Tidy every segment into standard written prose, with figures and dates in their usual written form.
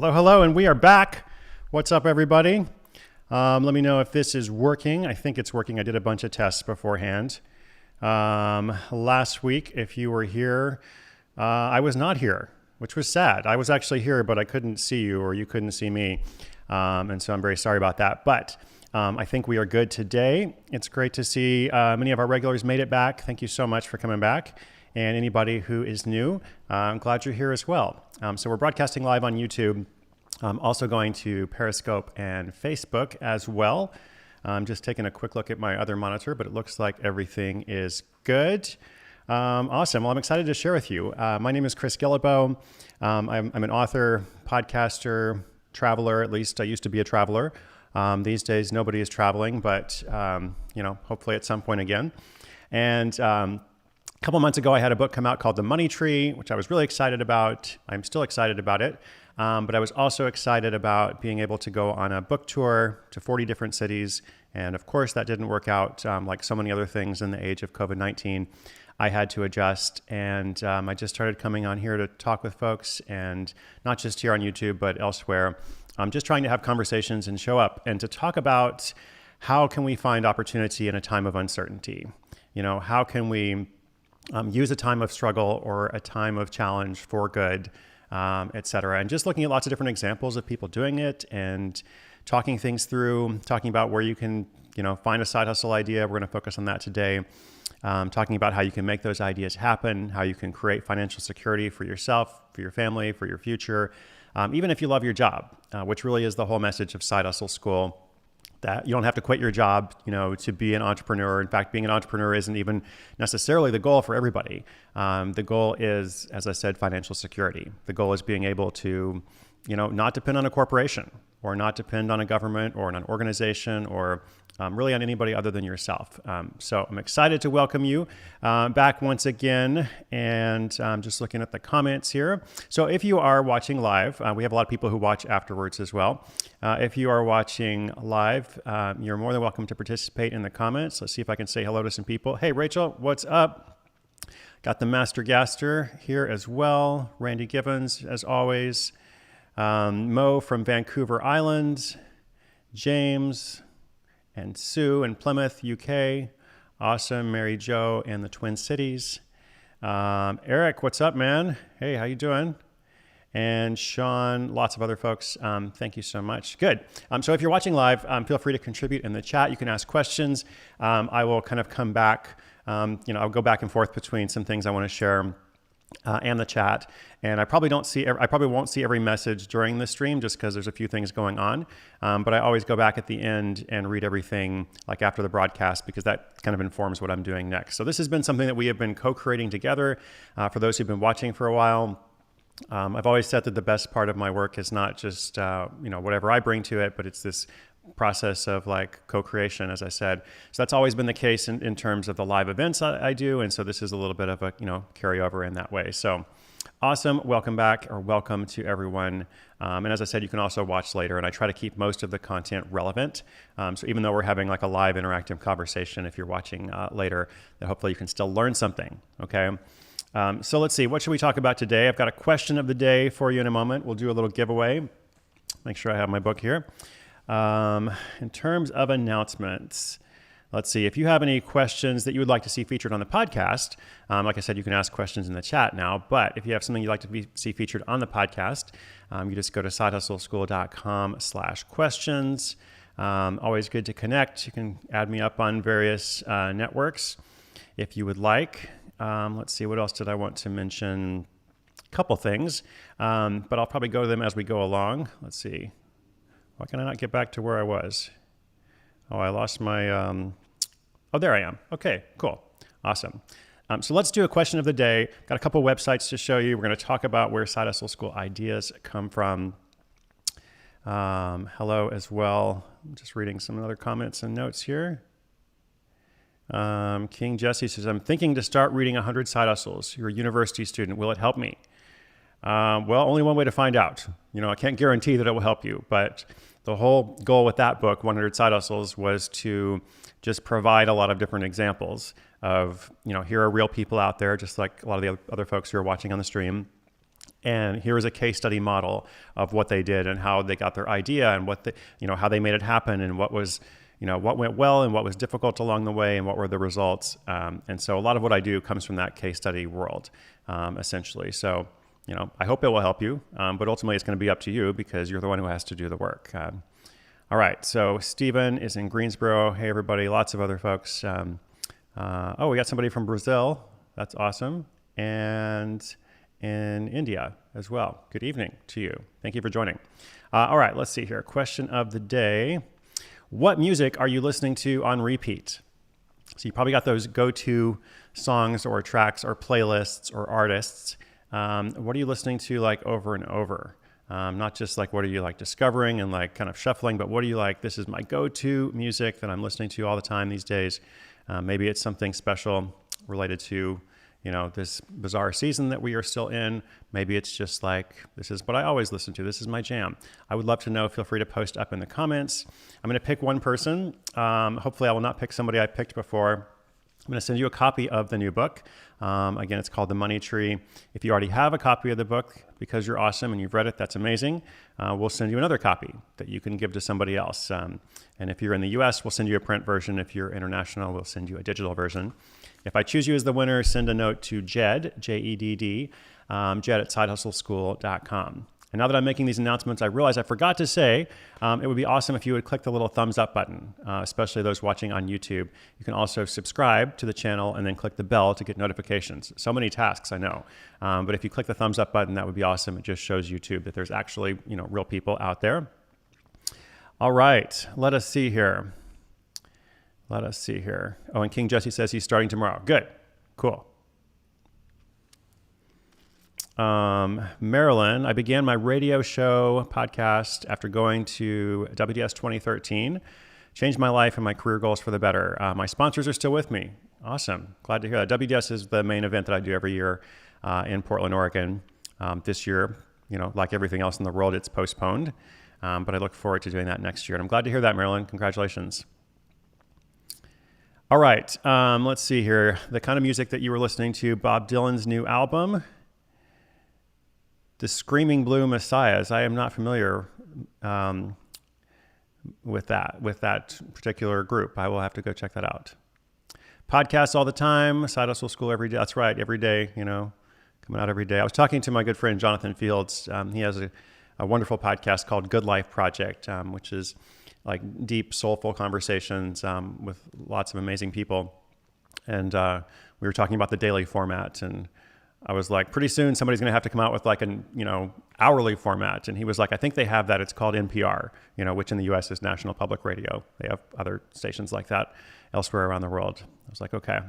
Hello, hello, and we are back. What's up, everybody? Let me know if this is working. I think it's working. I did a bunch of tests beforehand. Last week, if you were here, I was not here, which was sad. I was actually here, but I couldn't see you or you couldn't see me. And so I'm very sorry about that. But I think we are good today. It's great to see many of our regulars made it back. Thank you so much for coming back. And anybody who is new, I'm glad you're here as well. So we're broadcasting live on YouTube. I'm also going to Periscope and Facebook as well. I'm just taking a quick look at my other monitor, but it looks like everything is good. Awesome. Well, I'm excited to share with you. My name is Chris Gillibo. I'm an author, podcaster, traveler. At least I used to be a traveler. These days, nobody is traveling, but hopefully at some point again. And a couple months ago, I had a book come out called The Money Tree, which I was really excited about. I'm still excited about it. But I was also excited about being able to go on a book tour to 40 different cities. And of course, that didn't work out like so many other things in the age of COVID-19. I had to adjust. And I just started coming on here to talk with folks, and not just here on YouTube, but elsewhere. I'm just trying to have conversations and show up and to talk about how can we find opportunity in a time of uncertainty? How can we use a time of struggle or a time of challenge for good, et cetera. And just looking at lots of different examples of people doing it and talking things through, talking about where you can, find a side hustle idea. We're going to focus on that today. Talking about how you can make those ideas happen, how you can create financial security for yourself, for your family, for your future, even if you love your job, which really is the whole message of Side Hustle School. That you don't have to quit your job, to be an entrepreneur. In fact, being an entrepreneur isn't even necessarily the goal for everybody. The goal is, as I said, financial security. The goal is being able to, not depend on a corporation or not depend on a government or on an organization or really on anybody other than yourself. So I'm excited to welcome you back once again, and just looking at the comments here. So if you are watching live, we have a lot of people who watch afterwards as well. If you are watching live, you're more than welcome to participate in the comments. Let's see if I can say hello to some people. Hey, Rachel, what's up? Got the Master Gaster here as well. Randy Gibbons, as always. Mo from Vancouver Island. James and Sue in Plymouth, UK. Awesome. Mary Jo in the Twin Cities. Eric, what's up, man? Hey, how you doing? And Sean, lots of other folks. Thank you so much. Good. So if you're watching live, feel free to contribute in the chat. You can ask questions. I will kind of come back. I'll go back and forth between some things I want to share and the chat. And I probably won't see every message during the stream just because there's a few things going on. But I always go back at the end and read everything like after the broadcast, because that kind of informs what I'm doing next. So this has been something that we have been co-creating together. For those who've been watching for a while, I've always said that the best part of my work is not just, whatever I bring to it, but it's this process of like co-creation, as I said. So that's always been the case in terms of the live events I do. And so this is a little bit of a, carryover in that way. So awesome. Welcome back, or welcome to everyone. And as I said, you can also watch later, and I try to keep most of the content relevant. So even though we're having like a live interactive conversation, if you're watching later, then hopefully you can still learn something. Okay. So let's see, what should we talk about today? I've got a question of the day for you in a moment. We'll do a little giveaway. Make sure I have my book here. In terms of announcements, let's see, if you have any questions that you would like to see featured on the podcast, like I said, you can ask questions in the chat now, but if you have something you'd like to see featured on the podcast, you just go to sidehustleschool.com/questions. Always good to connect. You can add me up on various networks if you would like. Let's see, what else did I want to mention? A couple things, but I'll probably go to them as we go along. Let's see. Why can I not get back to where I was? Oh, I lost my, oh, there I am. Okay, cool. Awesome. So let's do a question of the day. Got a couple websites to show you. We're going to talk about where Side Hustle School ideas come from. Hello as well. I'm just reading some other comments and notes here. King Jesse says, I'm thinking to start reading 100 side hustles. You're a university student. Will it help me? Well, only one way to find out. I can't guarantee that it will help you, but the whole goal with that book, 100 Side Hustles, was to just provide a lot of different examples of, here are real people out there, just like a lot of the other folks who are watching on the stream, And here is a case study model of what they did and how they got their idea and what how they made it happen and what was, what went well and what was difficult along the way and what were the results. And so a lot of what I do comes from that case study world, essentially. So, I hope it will help you, but ultimately it's going to be up to you because you're the one who has to do the work. All right. So Stephen is in Greensboro. Hey, everybody. Lots of other folks. We got somebody from Brazil. That's awesome. And in India as well. Good evening to you. Thank you for joining. All right, let's see here. Question of the day. What music are you listening to on repeat? So you probably got those go-to songs or tracks or playlists or artists. What are you listening to like over and over? Not just like what are you like discovering and like kind of shuffling, but what are you like, this is my go-to music that I'm listening to all the time these days. Maybe it's something special related to this bizarre season that we are still in. Maybe it's just like, this is what I always listen to. This is my jam. I would love to know. Feel free to post up in the comments. I'm going to pick one person. Hopefully I will not pick somebody I picked before. I'm going to send you a copy of the new book. Again, it's called The Money Tree. If you already have a copy of the book, because you're awesome and you've read it, that's amazing. We'll send you another copy that you can give to somebody else. And if you're in the US, we'll send you a print version. If you're international, we'll send you a digital version. If I choose you as the winner, send a note to Jed, Jedd, Jed at sidehustleschool.com. And now that I'm making these announcements, I realize I forgot to say, it would be awesome if you would click the little thumbs up button, especially those watching on YouTube. You can also subscribe to the channel and then click the bell to get notifications. So many tasks, I know. But if you click the thumbs up button, that would be awesome. It just shows YouTube that there's actually, real people out there. All right, let us see here. Oh, and King Jesse says he's starting tomorrow. Good, cool. Marilyn, I began my radio show podcast after going to WDS 2013. Changed my life and my career goals for the better. My sponsors are still with me. Awesome. Glad to hear that. WDS is the main event that I do every year in Portland, Oregon. This year, like everything else in the world, it's postponed. But I look forward to doing that next year. And I'm glad to hear that, Marilyn. Congratulations. All right. Let's see here. The kind of music that you were listening to, Bob Dylan's new album, The Screaming Blue Messiahs. I am not familiar with that particular group. I will have to go check that out. Podcasts all the time. Side Hustle School every day. That's right. Every day, coming out every day. I was talking to my good friend, Jonathan Fields. He has a wonderful podcast called Good Life Project, which is like deep, soulful conversations with lots of amazing people. And we were talking about the daily format, and I was like, pretty soon somebody's going to have to come out with like an, hourly format. And he was like, I think they have that. It's called NPR, which in the US is National Public Radio. They have other stations like that elsewhere around the world. I was like, okay.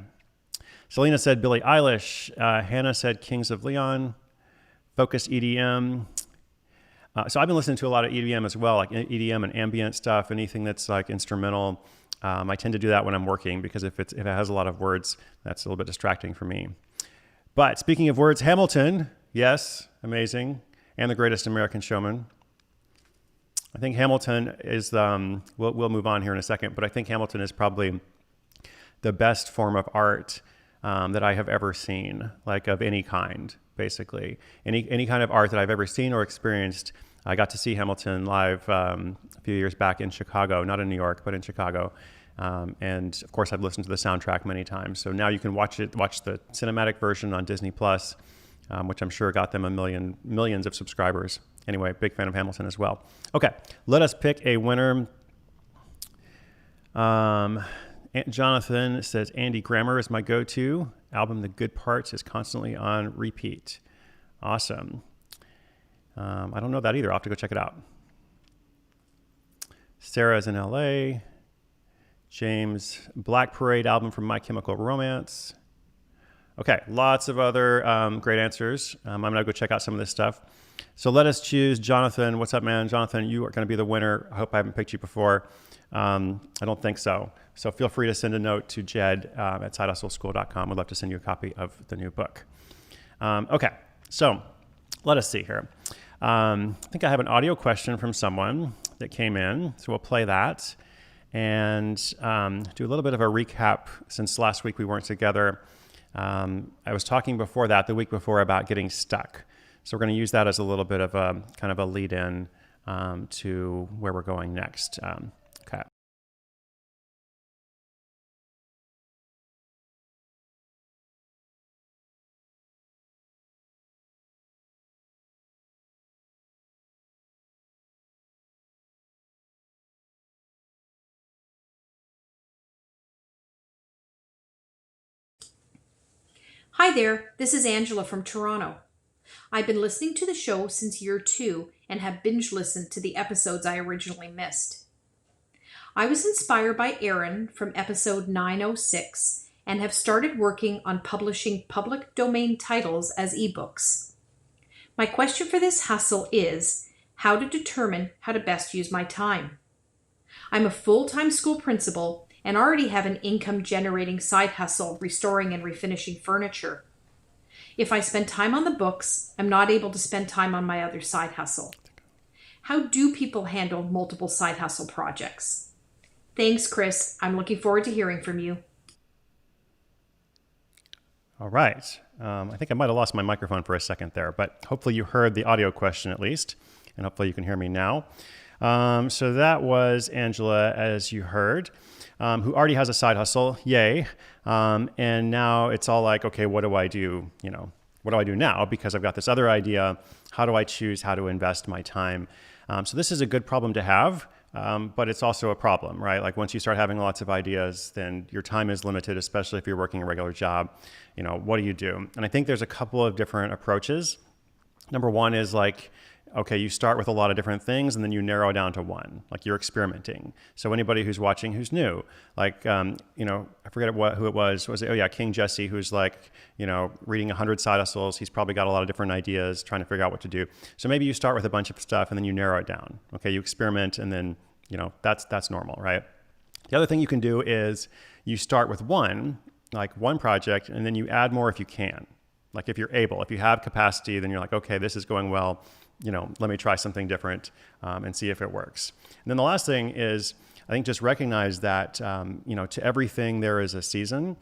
Selena said Billie Eilish. Hannah said Kings of Leon. Focus EDM. So I've been listening to a lot of EDM as well, like EDM and ambient stuff, anything that's like instrumental. I tend to do that when I'm working because if it has a lot of words, that's a little bit distracting for me. But speaking of words, Hamilton, yes, amazing, and The Greatest American Showman. I think Hamilton is, we'll move on here in a second, but I think Hamilton is probably the best form of art that I have ever seen, like of any kind, basically. Any kind of art that I've ever seen or experienced. I got to see Hamilton live a few years back in Chicago, not in New York, but in Chicago. And of course, I've listened to the soundtrack many times. So now you can watch the cinematic version on Disney Plus, which I'm sure got them millions of subscribers. Anyway, big fan of Hamilton as well. Okay, let us pick a winner. Jonathan says Andy Grammer is my go-to. Album The Good Parts is constantly on repeat. Awesome. I don't know that either. I'll have to go check it out. Sarah's in LA. James, Black Parade album from My Chemical Romance. Okay, lots of other great answers. I'm going to go check out some of this stuff. So let us choose Jonathan. What's up, man? Jonathan, you are going to be the winner. I hope I haven't picked you before. I don't think so. So feel free to send a note to Jed at sidehustleschool.com. We'd love to send you a copy of the new book. Okay, so let us see here. I think I have an audio question from someone that came in. So we'll play that and do a little bit of a recap since last week we weren't together. I was talking before that, the week before, about getting stuck. So we're going to use that as a little bit of a kind of a lead in to where we're going next. Okay. Hi there, this is Angela from Toronto. I've been listening to the show since year 2 and have binge listened to the episodes I originally missed. I was inspired by Aaron from episode 906 and have started working on publishing public domain titles as ebooks. My question for this hustle is how to determine how to best use my time. I'm a full-time school principal and already have an income-generating side hustle restoring and refinishing furniture. If I spend time on the books, I'm not able to spend time on my other side hustle. How do people handle multiple side hustle projects? Thanks, Chris. I'm looking forward to hearing from you. All right. I think I might have lost my microphone for a second there, but hopefully you heard the audio question at least, and hopefully you can hear me now. So that was Angela, as you heard, who already has a side hustle. Yay. And now it's all like, okay, what do I do? What do I do now? Because I've got this other idea. How do I choose how to invest my time? So this is a good problem to have, but it's also a problem, right? Like once you start having lots of ideas, then your time is limited, especially if you're working a regular job. What do you do? And I think there's a couple of different approaches. Number one is like, okay, you start with a lot of different things and then you narrow down to one, like you're experimenting. So anybody who's watching who's new, like, I forget who it was. Was it, oh yeah, King Jesse, who's like, reading 100 side hustles. He's probably got a lot of different ideas, trying to figure out what to do. So maybe you start with a bunch of stuff and then you narrow it down. Okay, you experiment and then, that's normal, right? The other thing you can do is you start with one project, and then you add more if you can. Like if you're able, if you have capacity, then you're like, okay, this is going well. Let me try something different and see if it works. And then the last thing is, I think just recognize that, to everything there is a season.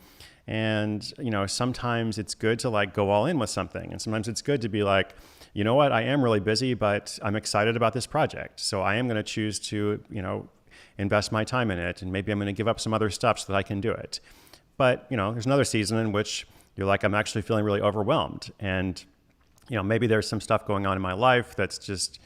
And, sometimes it's good to like go all in with something. And sometimes it's good to be like, you know what, I am really busy, but I'm excited about this project. So I am going to choose to, invest my time in it. And maybe I'm going to give up some other stuff so that I can do it. But, there's another season in which you're like, I'm actually feeling really overwhelmed. And maybe there's some stuff going on in my life that's just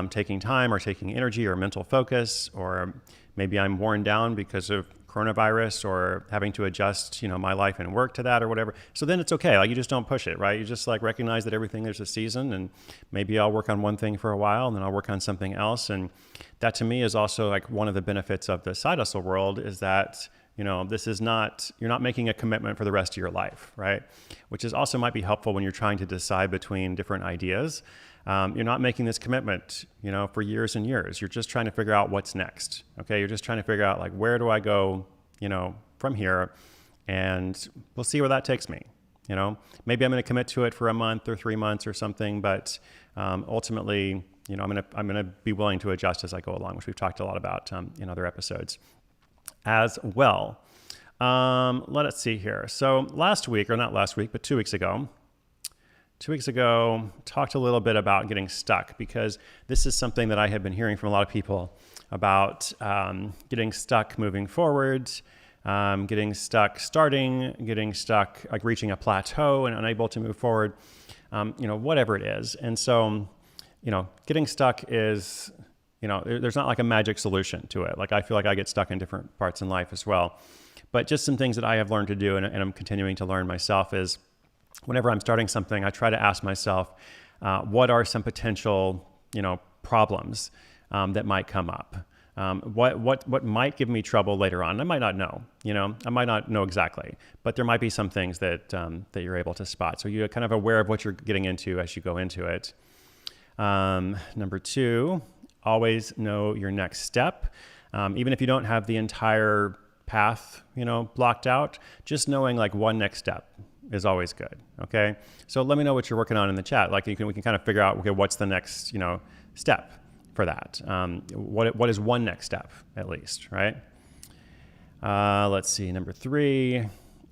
taking time or taking energy or mental focus, or maybe I'm worn down because of coronavirus or having to adjust, my life and work to that or whatever. So then it's okay. Like you just don't push it, right? You just like recognize that everything there's a season, and maybe I'll work on one thing for a while and then I'll work on something else. And that to me is also like one of the benefits of the side hustle world is that this is not, you're not making a commitment for the rest of your life, right? Which is also might be helpful when you're trying to decide between different ideas. You're not making this commitment, for years and years. You're just trying to figure out what's next, okay? You're just trying to figure out like, where do I go, from here? And we'll see where that takes me, Maybe I'm going to commit to it for a month or 3 months or something, but ultimately, I'm going to be willing to adjust as I go along, which we've talked a lot about in other episodes as well. Let us see here. So last week, or not last week, but 2 weeks ago, talked a little bit about getting stuck, because this is something that I have been hearing from a lot of people about, getting stuck moving forward, getting stuck starting, getting stuck like reaching a plateau and unable to move forward, whatever it is. And so, getting stuck is, there's not like a magic solution to it. Like I feel like I get stuck in different parts in life as well. But just some things that I have learned to do and I'm continuing to learn myself is whenever I'm starting something, I try to ask myself, what are some potential, problems that might come up? What might give me trouble later on? I might not know, I might not know exactly, but there might be some things that you're able to spot. So you're kind of aware of what you're getting into as you go into it. Number 2, always know your next step. Even if you don't have the entire path, blocked out, just knowing like one next step is always good. Okay. So let me know what you're working on in the chat. Like we can kind of figure out, okay, what's the next, step for that? What is one next step at least, right? Let's see. Number 3,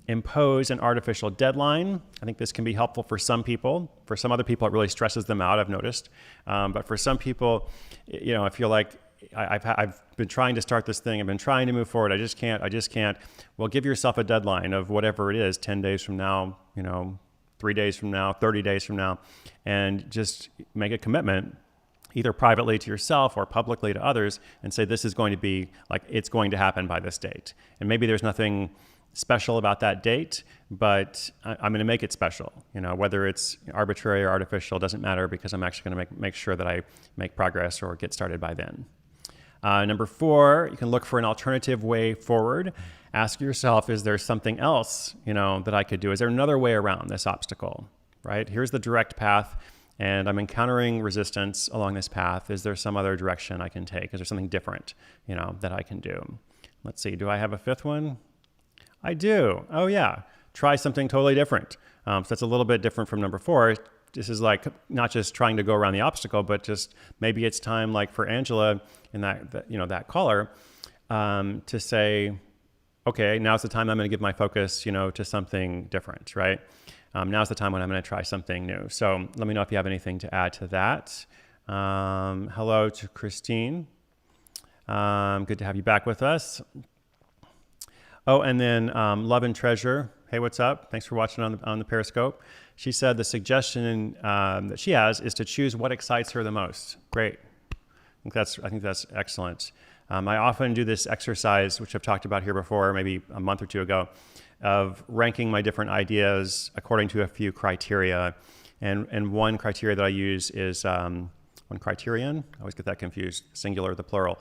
impose an artificial deadline. I think this can be helpful for some people. For some other people, it really stresses them out, I've noticed. But for some people, I feel like I've been trying to start this thing. I've been trying to move forward. I just can't. Well, give yourself a deadline of whatever it is, 10 days from now, 3 days from now, 30 days from now, and just make a commitment, either privately to yourself or publicly to others, and say, this is going to be like, it's going to happen by this date. And maybe there's nothing special about that date, but I'm going to make it special. Whether it's arbitrary or artificial, doesn't matter, because I'm actually going to make sure that I make progress or get started by then. Number 4, you can look for an alternative way forward. Ask yourself, is there something else, that I could do? Is there another way around this obstacle, right? Here's the direct path, and I'm encountering resistance along this path. Is there some other direction I can take? Is there something different, that I can do? Let's see, do I have a 5th one? I do. Oh yeah. Try something totally different. So that's a little bit different from number 4. This is like not just trying to go around the obstacle, but just maybe it's time, like for Angela in that caller, to say, okay, now's the time I'm going to give my focus, to something different, right? Now's the time when I'm going to try something new. So let me know if you have anything to add to that. Hello to Christine. Good to have you back with us. Oh, and then Love and Treasure. Hey, what's up? Thanks for watching on the Periscope. She said the suggestion that she has is to choose what excites her the most. Great. I think that's excellent. I often do this exercise, which I've talked about here before, maybe a month or 2 ago, of ranking my different ideas according to a few criteria. And one criteria that I use is one criterion. I always get that confused, singular, the plural.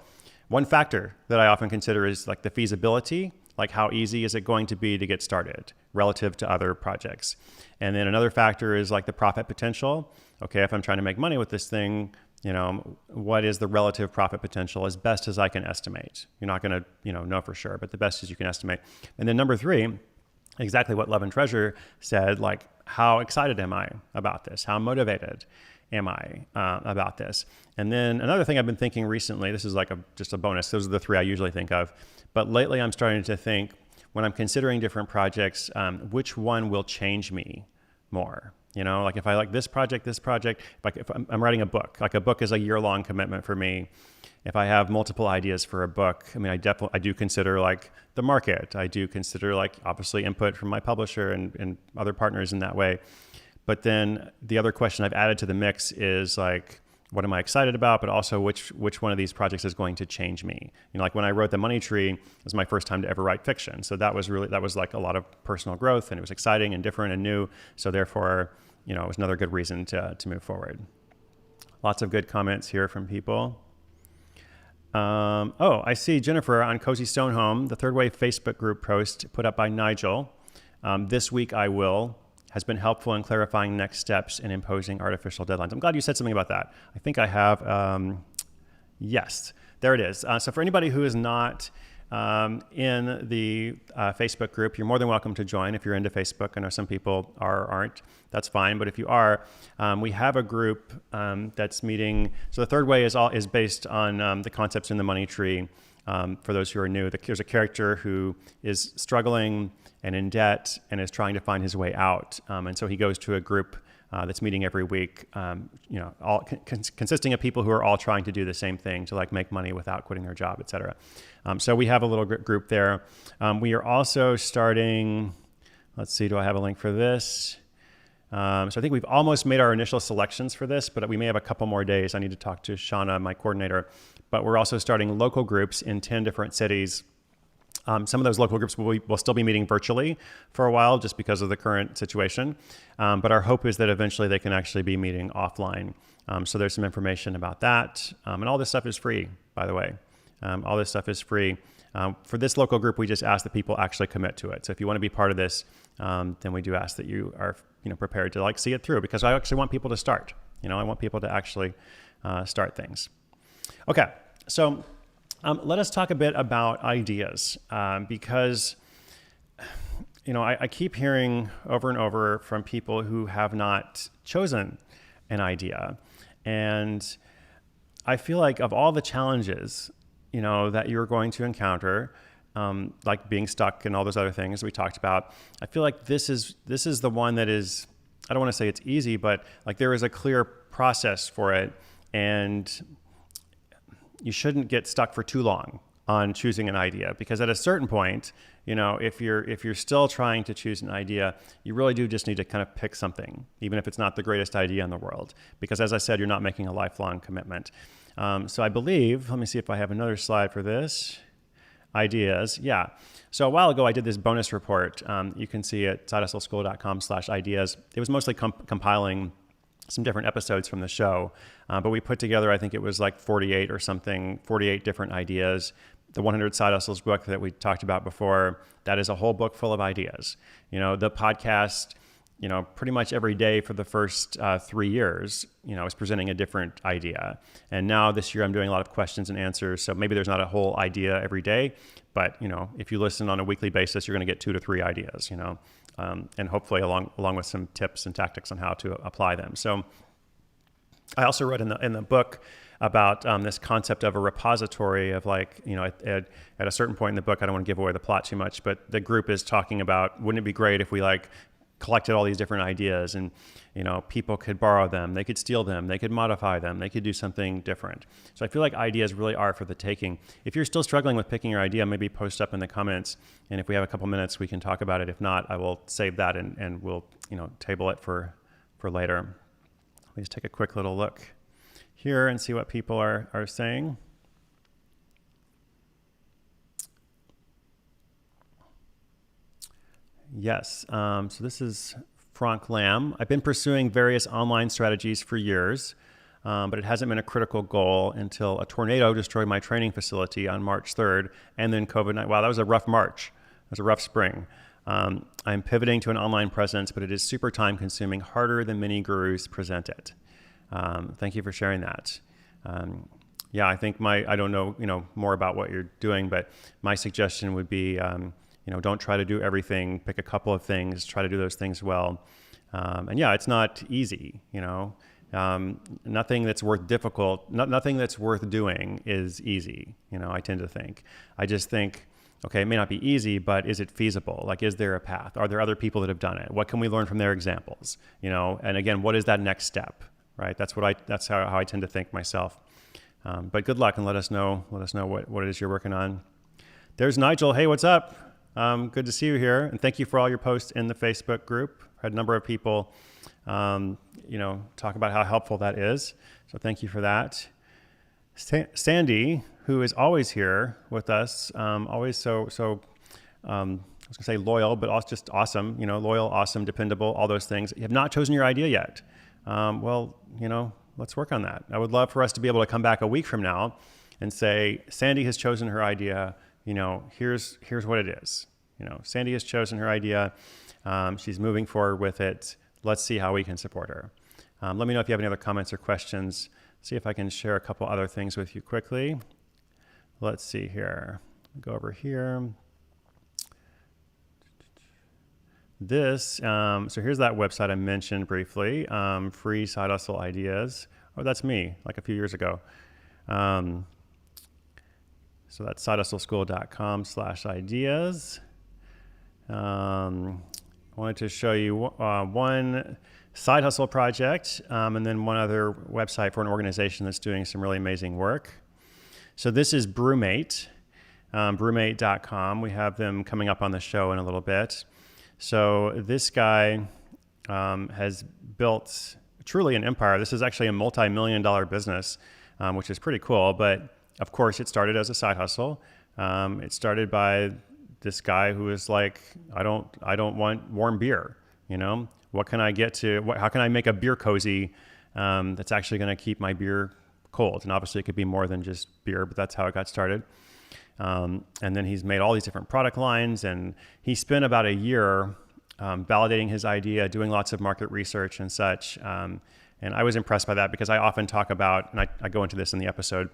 One factor that I often consider is like the feasibility. Like, how easy is it going to be to get started relative to other projects? And then another factor is like the profit potential. Okay, if I'm trying to make money with this thing, what is the relative profit potential as best as I can estimate? You're not going to, know for sure, but the best as you can estimate. And then number 3, exactly what Love and Treasure said, like, how excited am I about this? How motivated am I about this? And then another thing I've been thinking recently, this is like just a bonus. Those are the 3 I usually think of. But lately I'm starting to think, when I'm considering different projects, which one will change me more? Like if I like this project, like if I'm writing a book, like a book is a year-long commitment for me. If I have multiple ideas for a book, I do consider like the market. I do consider like obviously input from my publisher and other partners in that way. But then the other question I've added to the mix is like, what am I excited about? But also which one of these projects is going to change me? Like when I wrote The Money Tree, it was my first time to ever write fiction. So that was like a lot of personal growth, and it was exciting and different and new. So therefore, it was another good reason to move forward. Lots of good comments here from people. I see Jennifer on Cozy Stone Home, the Third Wave Facebook group post put up by Nigel. This week I will has been helpful in clarifying next steps in imposing artificial deadlines. I'm glad you said something about that. I think I have, yes, there it is. So for anybody who is not in the Facebook group, you're more than welcome to join if you're into Facebook. I know some people aren't. That's fine. But if you are, we have a group that's meeting. So the Third Way is based on the concepts in the Money Tree. For those who are new, there's a character who is struggling and in debt and is trying to find his way out. And so he goes to a group that's meeting every week, all consisting of people who are all trying to do the same thing, to like make money without quitting their job, et cetera. So we have a little group there. We are also starting, let's see, do I have a link for this? So I think we've almost made our initial selections for this, but we may have a couple more days. I need to talk to Shauna, my coordinator. But we're also starting local groups in 10 different cities. Some of those local groups will still be meeting virtually for a while just because of the current situation. But our hope is that eventually they can actually be meeting offline. So there's some information about that. And all this stuff is free, by the way. All this stuff is free. For this local group, we just ask that people actually commit to it. So if you want to be part of this, then we do ask that you are prepared to like see it through, because I actually want people to start. I want people to actually start things. Okay, so let us talk a bit about ideas, because I keep hearing over and over from people who have not chosen an idea, and I feel like of all the challenges that you're going to encounter, like being stuck and all those other things we talked about. I feel like this is the one that is, I don't want to say it's easy, but like there is a clear process for it, and you shouldn't get stuck for too long on choosing an idea, because at a certain point, if you're still trying to choose an idea, you really do just need to kind of pick something, even if it's not the greatest idea in the world, because as I said, you're not making a lifelong commitment. So I believe, let me see if I have another slide for this. Ideas. Yeah. So a while ago, I did this bonus report. You can see it at sidehustleschool.com/ideas. It was mostly compiling some different episodes from the show, but we put together, I think it was like 48 or something, 48 different ideas. The 100 Side Hustles book that we talked about before, that is a whole book full of ideas. The podcast, pretty much every day for the first 3 years, is presenting a different idea. And now this year I'm doing a lot of questions and answers. So maybe there's not a whole idea every day, but if you listen on a weekly basis, you're going to get 2 to 3 ideas, and hopefully along with some tips and tactics on how to apply them. So I also read in the book about this concept of a repository of at a certain point in the book, I don't want to give away the plot too much, but the group is talking about, wouldn't it be great if we collected all these different ideas and, people could borrow them, they could steal them, they could modify them, they could do something different. So I feel like ideas really are for the taking. If you're still struggling with picking your idea, maybe post up in the comments. And if we have a couple minutes, we can talk about it. If not, I will save that and we'll, table it for later. Let me just take a quick little look here and see what people are saying. Yes, so this is Frank Lamb. I've been pursuing various online strategies for years, but it hasn't been a critical goal until a tornado destroyed my training facility on March 3rd, and then COVID-19. Wow, that was a rough March. It was a rough spring. I'm pivoting to an online presence, but it is super time consuming, harder than many gurus present it. Thank you for sharing that. Yeah, I think I don't know, more about what you're doing, but my suggestion would be, don't try to do everything, pick a couple of things, try to do those things well. And yeah, it's not easy, nothing that's nothing that's worth doing is easy. I tend to think, I just think, okay, it may not be easy, but is it feasible? Like, is there a path? Are there other people that have done it? What can we learn from their examples? And again, what is that next step, right? That's how I tend to think myself. But good luck, and let us know what it is you're working on. There's Nigel. Hey, what's up? Good to see you here, and thank you for all your posts in the Facebook group. Had a number of people, talk about how helpful that is. So thank you for that. Sandy, who is always here with us, always so I was gonna say loyal, but also just awesome. Loyal, awesome, dependable, all those things. You have not chosen your idea yet. Let's work on that. I would love for us to be able to come back a week from now and say, Sandy has chosen her idea. Here's what it is. Sandy has chosen her idea. She's moving forward with it. Let's see how we can support her. Let me know if you have any other comments or questions. See if I can share a couple other things with you quickly. Let's see here. Go over here. So here's that website I mentioned briefly, Free Side Hustle Ideas. Oh, that's me, like a few years ago. So that's sidehustleschool.com/ideas. I wanted to show you one side hustle project, and then one other website for an organization that's doing some really amazing work. So this is Brewmate, brewmate.com. We have them coming up on the show in a little bit. So this guy has built truly an empire. This is actually a multi-million-dollar business, which is pretty cool. But of course, it started as a side hustle. It started by this guy who was like, I don't want warm beer. What can I get to? How can I make a beer cozy that's actually going to keep my beer cold? And obviously, it could be more than just beer, but that's how it got started. And then he's made all these different product lines, and he spent about a year validating his idea, doing lots of market research and such. And I was impressed by that, because I often talk about, and I go into this in the episode,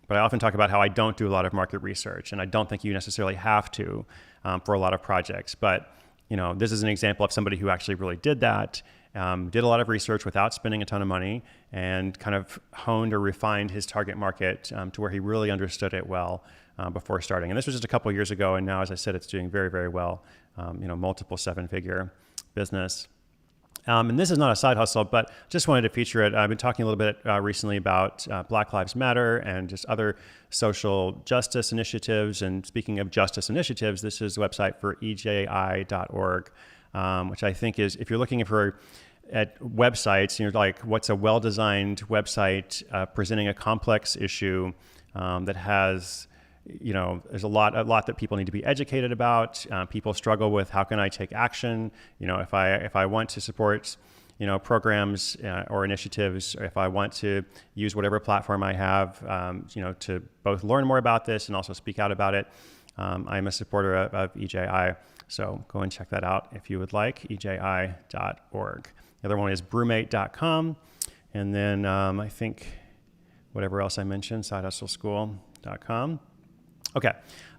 but I often talk about how I don't do a lot of market research, and I don't think you necessarily have to for a lot of projects. But this is an example of somebody who actually really did that, did a lot of research without spending a ton of money, and kind of honed or refined his target market to where he really understood it well. before starting. And this was just a couple years ago, and now, as I said, it's doing very, very well. Multiple seven-figure business. And this is not a side hustle, but just wanted to feature it. I've been talking a little bit recently about Black Lives Matter and just other social justice initiatives. And speaking of justice initiatives, this is the website for eji.org, which I think is, if you're looking at websites, like what's a well-designed website presenting a complex issue that has, there's a lot that people need to be educated about. People struggle with, how can I take action? If I want to support, programs or initiatives, or if I want to use whatever platform I have, to both learn more about this and also speak out about it. I'm a supporter of EJI. So go and check that out if you would like, eji.org. The other one is brewmate.com. And then I think whatever else I mentioned, sidehustleschool.com. Okay,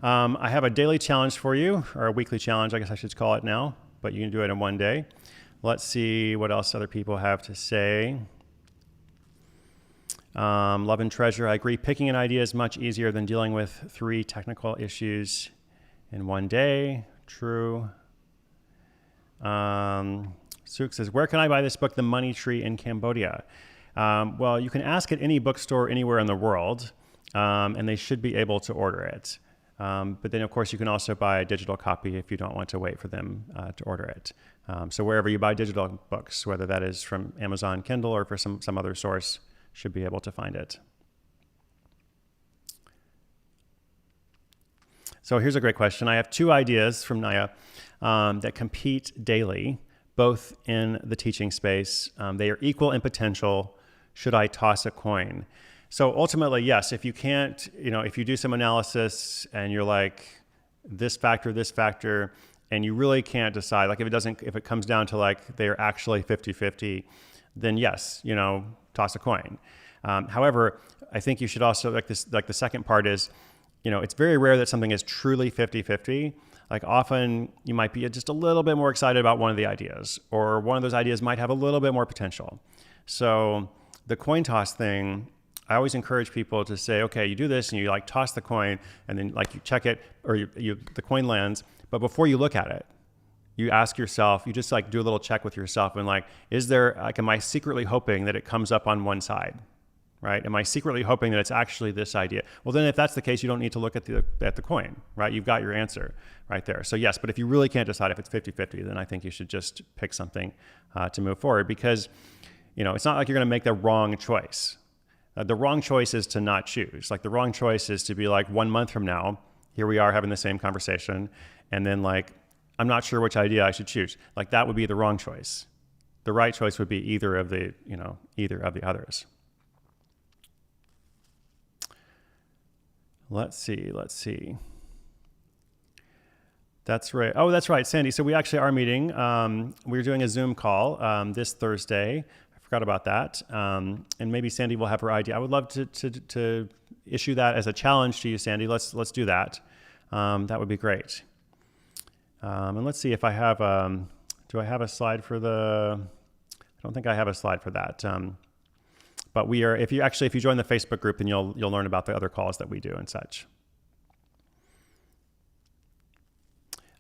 I have a daily challenge for you, or a weekly challenge, I guess I should call it now, but you can do it in one day. Let's see what else other people have to say. Love and treasure, I agree. Picking an idea is much easier than dealing with 3 technical issues in one day. True. Suk says, where can I buy this book, The Money Tree in Cambodia? Well, you can ask at any bookstore anywhere in the world. And they should be able to order it. But then, of course, you can also buy a digital copy if you don't want to wait for them to order it. So wherever you buy digital books, whether that is from Amazon Kindle or for some other source, should be able to find it. So here's a great question. I have 2 ideas from Naya that compete daily, both in the teaching space. They are equal in potential. Should I toss a coin? So ultimately, yes, if you can't, if you do some analysis and you're like this factor, and you really can't decide, like if it comes down to like they're actually 50-50, then yes, toss a coin. However, I think you should also, like the second part is, it's very rare that something is truly 50-50. Like often you might be just a little bit more excited about one of the ideas, or one of those ideas might have a little bit more potential. So the coin toss thing, I always encourage people to say, okay, you do this and you like toss the coin and then like you check it, or the coin lands. But before you look at it, you ask yourself, you just like do a little check with yourself and like, am I secretly hoping that it comes up on one side, right? Am I secretly hoping that it's actually this idea? Well, then if that's the case, you don't need to look at the coin, right? You've got your answer right there. So yes, but if you really can't decide if it's 50-50, then I think you should just pick something to move forward, because, it's not like you're going to make the wrong choice. The wrong choice is to not choose. Like the wrong choice is to be like 1 month from now, here we are having the same conversation, and then like, I'm not sure which idea I should choose. Like that would be the wrong choice. The right choice would be either of the others. Let's see. That's right. Oh, that's right, Sandy. So we actually are meeting. We're doing a Zoom call this Thursday. Forgot about that. And maybe Sandy will have her idea. I would love to issue that as a challenge to you, Sandy. Let's do that. That would be great. And let's see if I have, do I have a slide for I don't think I have a slide for that. But we are, if you join the Facebook group, then you'll learn about the other calls that we do and such.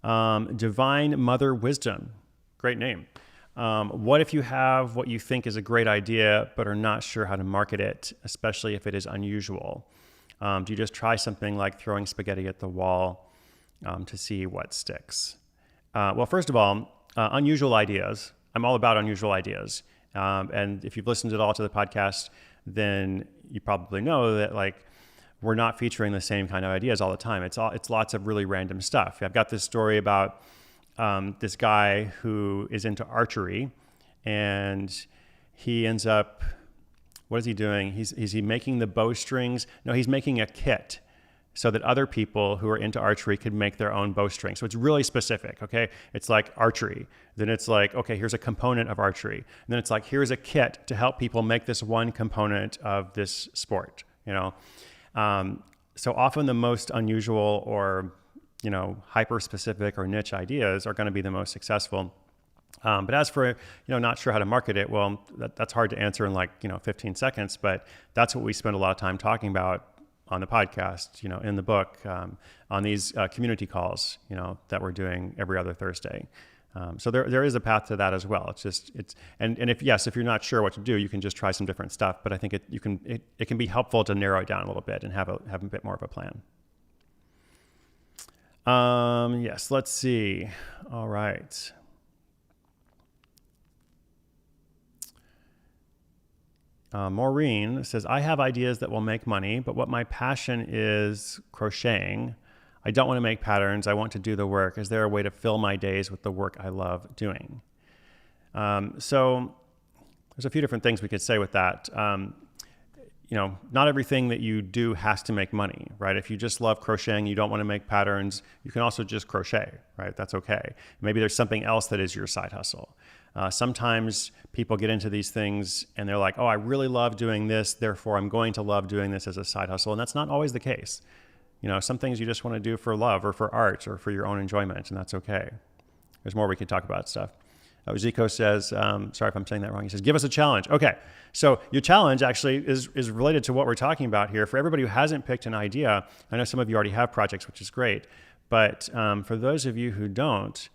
Divine Mother Wisdom. Great name. What if you have what you think is a great idea, but are not sure how to market it, especially if it is unusual? Do you just try something like throwing spaghetti at the wall to see what sticks? Well, first of all, unusual ideas. I'm all about unusual ideas. And if you've listened at all to the podcast, then you probably know that like we're not featuring the same kind of ideas all the time. It's lots of really random stuff. I've got this story about this guy who is into archery, and he ends up, what is he doing? Is he making the bowstrings? No, he's making a kit so that other people who are into archery could make their own bowstring. So it's really specific, okay? It's like archery. Then it's like, okay, here's a component of archery. And then it's like, here's a kit to help people make this one component of this sport, So often the most unusual or, hyper-specific or niche ideas are going to be the most successful. But as for, not sure how to market it, well, that's hard to answer in 15 seconds, but that's what we spend a lot of time talking about on the podcast, in the book, on these community calls, that we're doing every other Thursday. So there is a path to that as well. And if you're not sure what to do, you can just try some different stuff. But I think it can be helpful to narrow it down a little bit and have a bit more of a plan. Yes, let's see. All right. Maureen says, I have ideas that will make money, but what my passion is crocheting. I don't want to make patterns. I want to do the work. Is there a way to fill my days with the work I love doing? So there's a few different things we could say with that. Not everything that you do has to make money, right? If you just love crocheting, you don't want to make patterns, you can also just crochet, right? That's okay. Maybe there's something else that is your side hustle. Sometimes people get into these things and they're like, oh, I really love doing this, therefore I'm going to love doing this as a side hustle. And that's not always the case. Some things you just want to do for love or for art or for your own enjoyment, and that's okay. There's more we could talk about stuff. Zico says, sorry if I'm saying that wrong. He says, give us a challenge. Okay. So your challenge actually is related to what we're talking about here. For everybody who hasn't picked an idea, I know some of you already have projects, which is great. But for those of you who don't,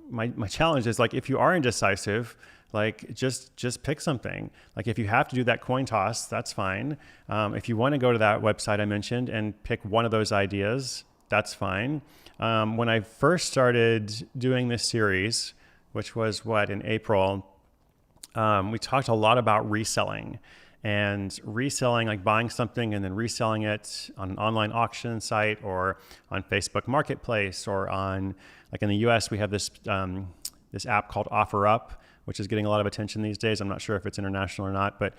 my challenge is like, if you are indecisive, like just pick something. Like if you have to do that coin toss, that's fine. If you want to go to that website I mentioned and pick one of those ideas, that's fine. When I first started doing this series, which was in April, we talked a lot about reselling. And reselling, like buying something and then reselling it on an online auction site or on Facebook Marketplace, or on, like in the US, we have this app called OfferUp, which is getting a lot of attention these days. I'm not sure if it's international or not, but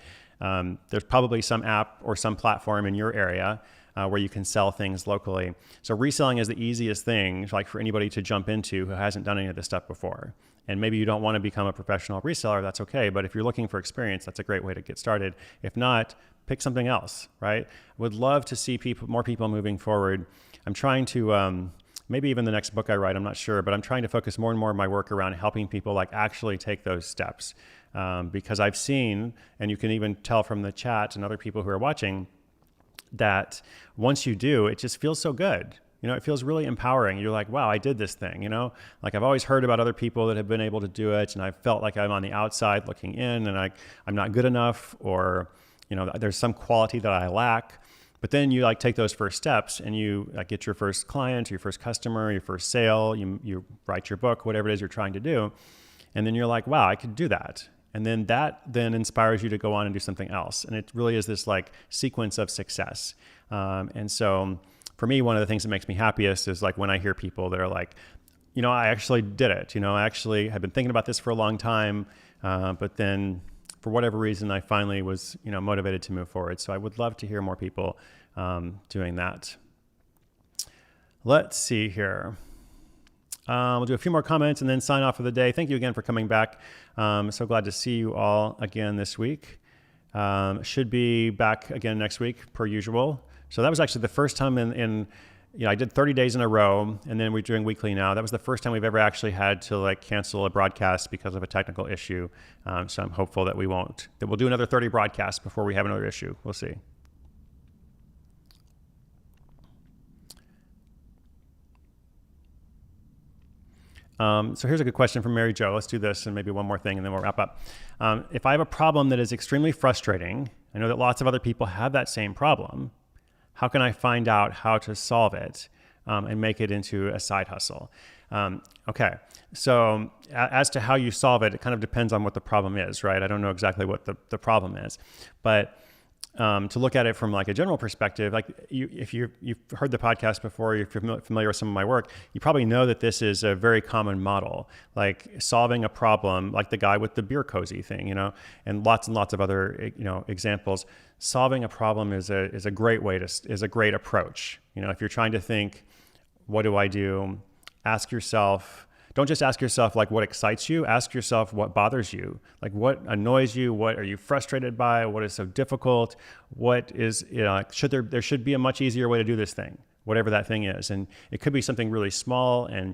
there's probably some app or some platform in your area where you can sell things locally. So reselling is the easiest thing, like for anybody to jump into who hasn't done any of this stuff before. And maybe you don't want to become a professional reseller, that's okay. But if you're looking for experience, that's a great way to get started. If not, pick something else, right? Would love to see more people moving forward. I'm trying to, maybe even the next book I write, I'm not sure, but I'm trying to focus more and more of my work around helping people like actually take those steps. Because I've seen, and you can even tell from the chat and other people who are watching, that once you do, it just feels so good. It feels really empowering. You're like, wow, I did this thing, like I've always heard about other people that have been able to do it. And I felt like I'm on the outside looking in and I'm not good enough, or, there's some quality that I lack. But then you like take those first steps and you get your first client, your first customer, your first sale, you write your book, whatever it is you're trying to do. And then you're like, wow, I could do that. And then that then inspires you to go on and do something else. And it really is this like sequence of success. And so for me, one of the things that makes me happiest is like when I hear people that are like, I actually did it. I actually have been thinking about this for a long time. But then for whatever reason, I finally was, motivated to move forward. So I would love to hear more people doing that. Let's see here. We'll do a few more comments and then sign off for the day. Thank you again for coming back. So glad to see you all again this week. Should be back again next week per usual. So that was actually the first time I did 30 days in a row, and then we're doing weekly now. That was the first time we've ever actually had to like cancel a broadcast because of a technical issue. So I'm hopeful that we'll do another 30 broadcasts before we have another issue. We'll see. So here's a good question from Mary Jo. Let's do this and maybe one more thing and then we'll wrap up. If I have a problem that is extremely frustrating, I know that lots of other people have that same problem. How can I find out how to solve it and make it into a side hustle? Okay, so as to how you solve it, it kind of depends on what the problem is, right? I don't know exactly what the problem is, but to look at it from like a general perspective, like if you've heard the podcast before, if you're familiar with some of my work, you probably know that this is a very common model, like solving a problem, like the guy with the beer cozy thing, and lots of other, examples. Solving a problem is a great approach. If you're trying to think, what do I do? Don't just ask yourself like what excites you, ask yourself what bothers you, like what annoys you, what are you frustrated by, what is so difficult, what is, there should be a much easier way to do this thing, whatever that thing is. And it could be something really small and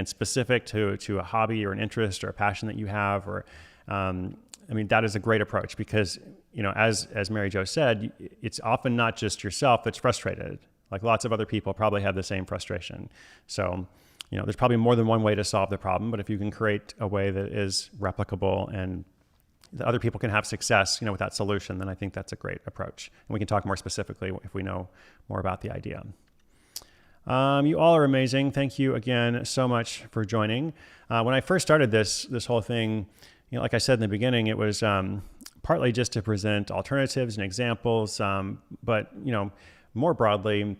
specific to a hobby or an interest or a passion that you have, or, that is a great approach, because as Mary Jo said, it's often not just yourself that's frustrated. Like lots of other people probably have the same frustration. So, there's probably more than one way to solve the problem, but if you can create a way that is replicable and that other people can have success, with that solution, then I think that's a great approach. And we can talk more specifically if we know more about the idea. You all are amazing. Thank you again so much for joining. When I first started this whole thing, like I said in the beginning, it was partly just to present alternatives and examples, but more broadly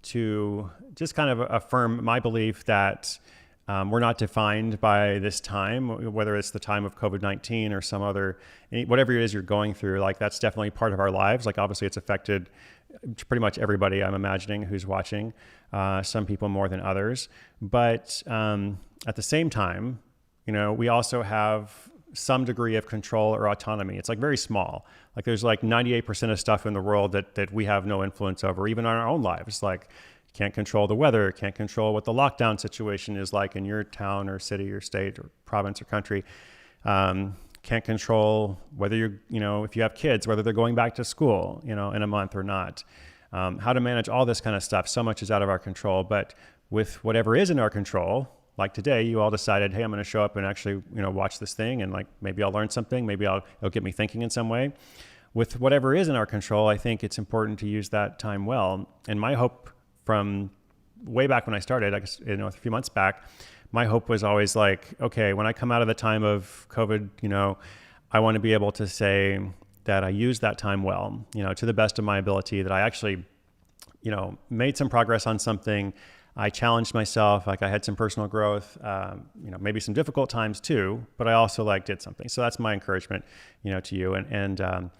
to just kind of affirm my belief that we're not defined by this time, whether it's the time of COVID-19 or some other, whatever it is you're going through. Like that's definitely part of our lives. Like obviously it's affected pretty much everybody, I'm imagining, who's watching, some people more than others. But at the same time, we also have some degree of control or autonomy. It's like very small. Like there's like 98% of stuff in the world that we have no influence over, even on our own lives. Like can't control the weather, can't control what the lockdown situation is like in your town or city or state or province or country. Can't control whether if you have kids, whether they're going back to school, in a month or not. How to manage all this kind of stuff. So much is out of our control, but with whatever is in our control, like today, you all decided, hey, I'm going to show up and actually, watch this thing, and like maybe I'll learn something. Maybe it'll get me thinking in some way. With whatever is in our control, I think it's important to use that time well. And my hope from way back when I started, I guess, a few months back, my hope was always like, okay, when I come out of the time of COVID, I want to be able to say that I used that time well, to the best of my ability, that I actually, made some progress on something. I challenged myself, like I had some personal growth, maybe some difficult times too, but I also did something. So that's my encouragement, to you.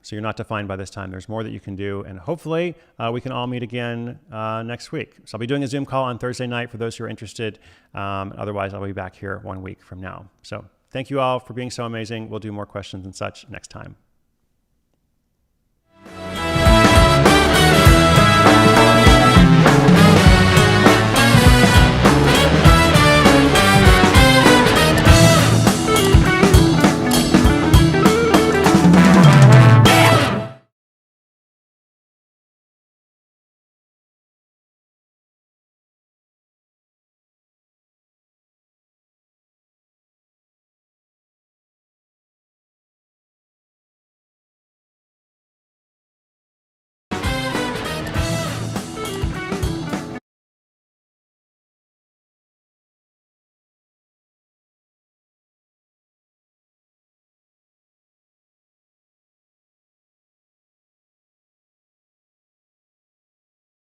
So you're not defined by this time. There's more that you can do. And hopefully we can all meet again next week. So I'll be doing a Zoom call on Thursday night for those who are interested. Otherwise, I'll be back here 1 week from now. So thank you all for being so amazing. We'll do more questions and such next time.